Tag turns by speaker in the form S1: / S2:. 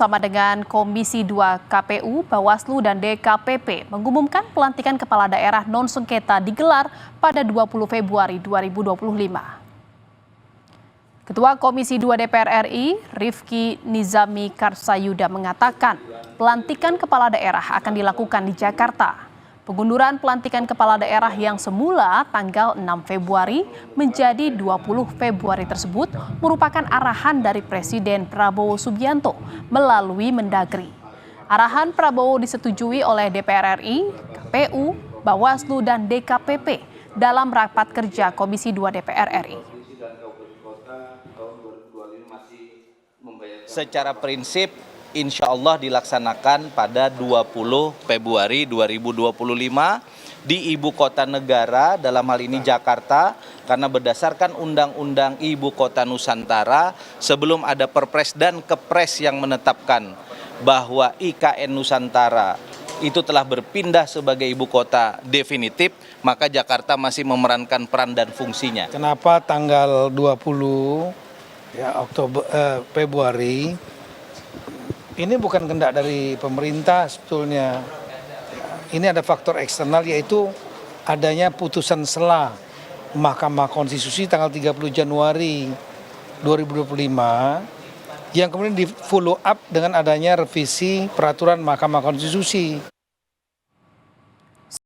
S1: Sama dengan Komisi 2 KPU, Bawaslu, dan DKPP mengumumkan pelantikan kepala daerah non-sengketa digelar pada 20 Februari 2025. Ketua Komisi 2 DPR RI, Rifki Nizami Karsayuda mengatakan pelantikan kepala daerah akan dilakukan di Jakarta. Pengunduran pelantikan kepala daerah yang semula tanggal 6 Februari menjadi 20 Februari tersebut merupakan arahan dari Presiden Prabowo Subianto melalui Mendagri. Arahan Prabowo disetujui oleh DPR RI, KPU, Bawaslu, dan DKPP dalam rapat kerja Komisi 2 DPR RI.
S2: Secara prinsip, insya Allah dilaksanakan pada 20 Februari 2025 di ibu kota negara, dalam hal ini Jakarta, karena berdasarkan Undang-Undang Ibu Kota Nusantara, sebelum ada Perpres dan Kepres yang menetapkan bahwa IKN Nusantara itu telah berpindah sebagai ibu kota definitif, maka Jakarta masih memerankan peran dan fungsinya.
S3: Kenapa tanggal 20 Februari? Ini bukan kehendak dari pemerintah sebetulnya. Ini ada faktor eksternal, yaitu adanya putusan sela Mahkamah Konstitusi tanggal 30 Januari 2025 yang kemudian di follow up dengan adanya revisi peraturan Mahkamah Konstitusi.